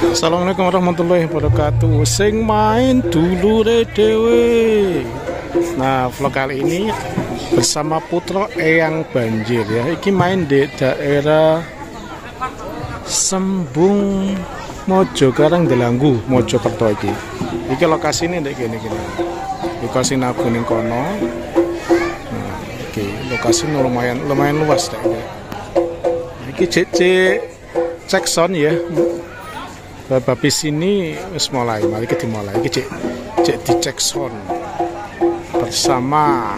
Assalamualaikum warahmatullahi wabarakatuh. Sing main dulu dewe. Nah, vlog kali ini bersama Putra Eyang Banjir ya. Iki main di daerah Sembung Mojo Karang Delanggu, Mojokerto iki. Iki lokasi ini ndek gini. Lokasi nabu ning kono. Nah, iki lokasi lumayan luas dek. Iki cek sound ya. Babis ini wis mulai, mari kita dimulai. Iki cek dicek sound bersama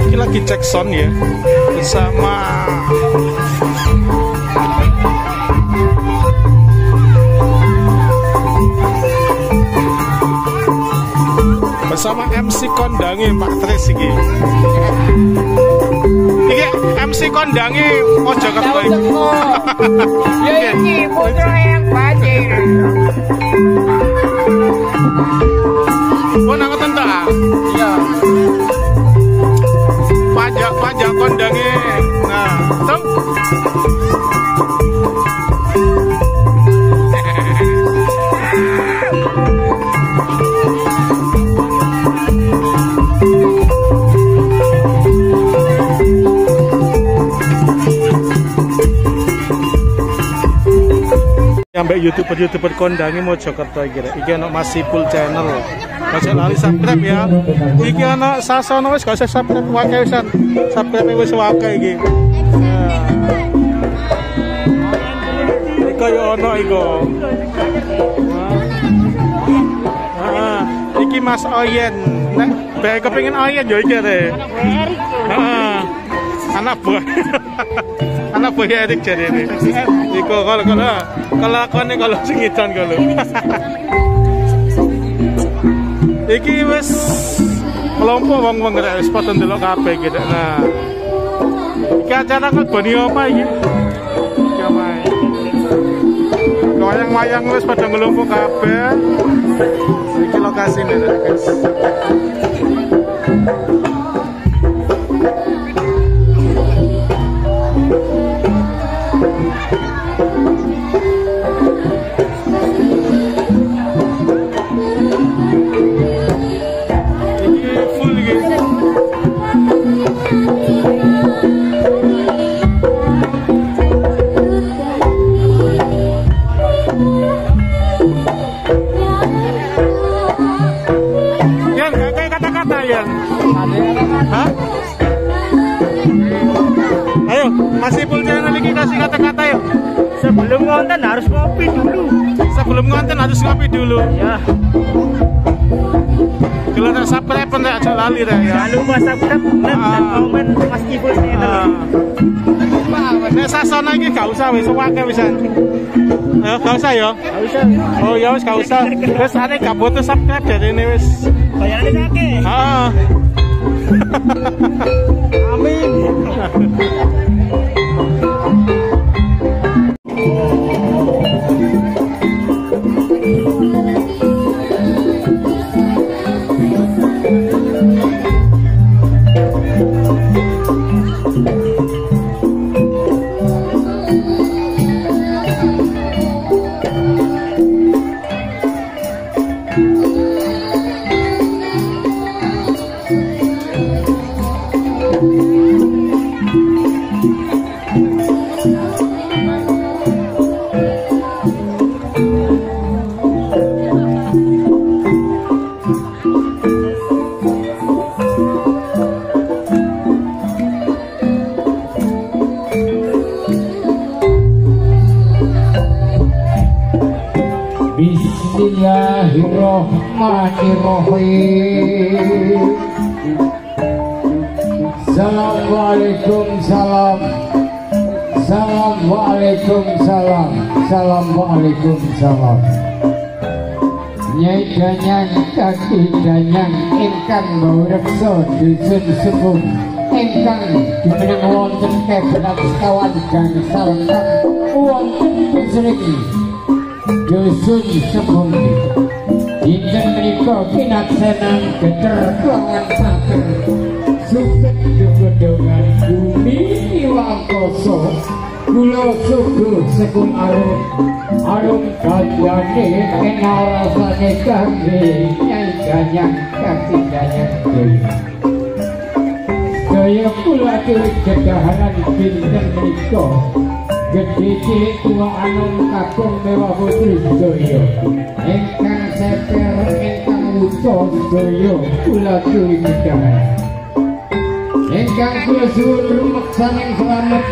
ini lagi cek sound ya bersama MC kondangi Pak Tris iki. Iki MC kondangi Mojokerto iki. Ya iki Putra Eyang Banjir. Oh nang ngoten ta? Iya. Pajak kondangi. Nah, tem. Sampai youtuber kondangi Mojokerto iki. Iki ana Masipul channel. Aja lali subscribe ya. Iki ana Sasono wis gak usah subscribe wae wisan. Subscribe wis wae iki. Iki yo ono iku. Iki Mas Oyen. Nek bae kepengin Oyen yo iki re. Heeh. Anak buah. Anak buah Erik jadi ini. Iku kalau singitan kalau. Iki wis kelompok wong rek wis padha ndelok kabeh gitu. Nah. Iki acara ngelboni apa iki? Iki main. Wayang-wayang wis padha ngelumpuk kabeh. Iki lokasine guys. Hah? Ayo, masih full channel lagi kasih kata-kata yuk. Sebelum ngonten harus ngopi dulu. Sebelum ngonten harus ngopi dulu. Ya. Kalau nak subscribe pun tak ajak lali dah ya. Jangan lupa subscribe dan komen Mas Full channel. Nek Sasono iki gak usah wis wae wisan. Gak usah ya. Gak usah. Oh ya wis gak usah. Wis ane gak butuh subscribe dari ini wis. Bayarane akeh. Heeh. Amin. Bismillahirrahmanirrahim. Assalamualaikum salam. Assalamualaikum salam. Assalamualaikum salam. Nyai danyang kaki danyang ingkang bau reksa dusun sembung ingkang dimenang wonten kebenak sekawan gangsal kang wonten pesering dusun sembung. Dinten menika kinaksenan geter kelawan pater suket gedongan bumi wangkoso kula suguh sekul arum kadyane kena rasane kangge nyai ganyang kasih ganyang daya kula cilik gedaharan dinten menika gedhe cilik tua anom kakung mewah putri daya ingkang seper ingkang utuh daya kula cilik gedaharan ingkang kula suwun rumeksaning slamet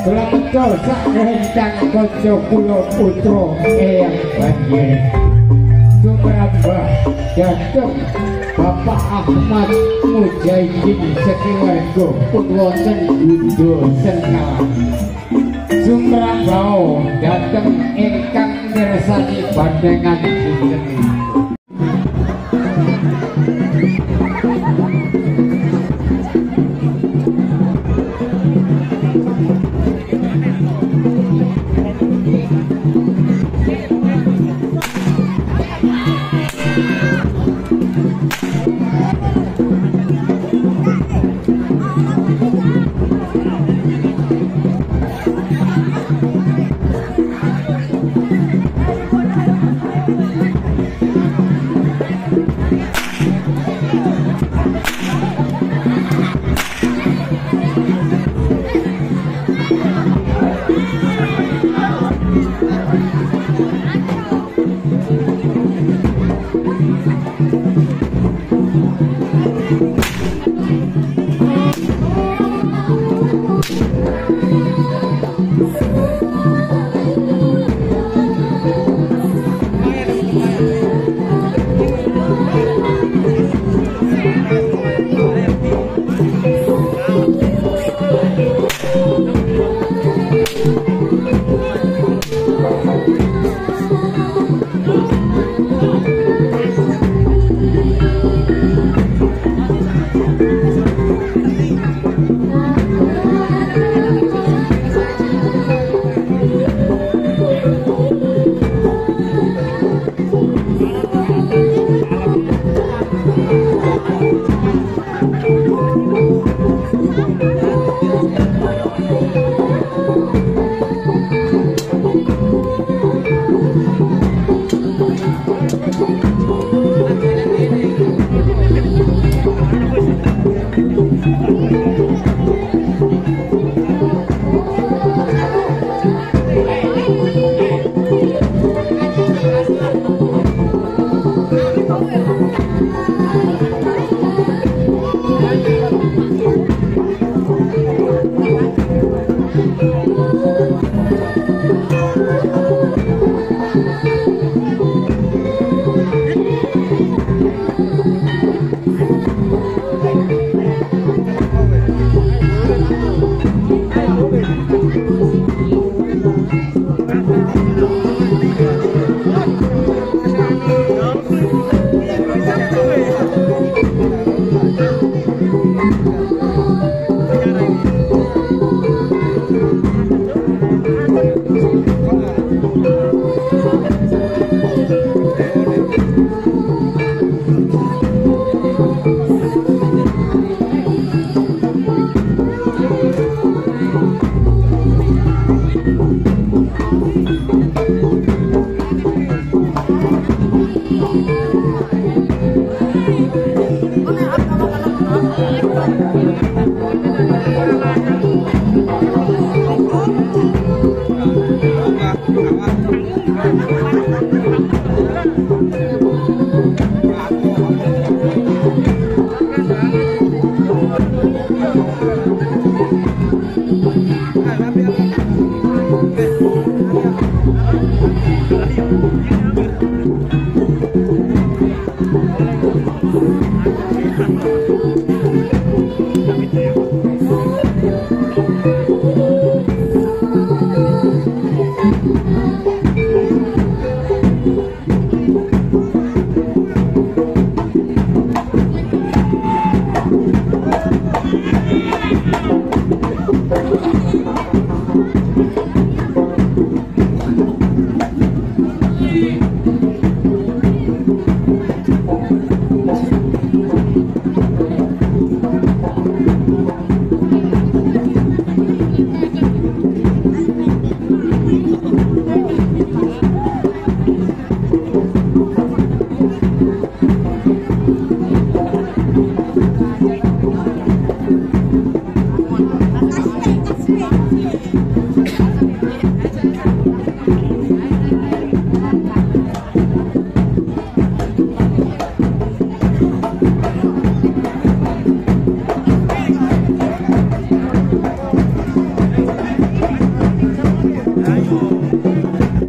kula meca sak rencang kaca kula putra eyang banjir sumrambah dhateng Bapak Ahmad Mujahidin sekeluarga pun wonten Bundo Senawan sumrambah dhateng ingkang mirsani bandhangan dinten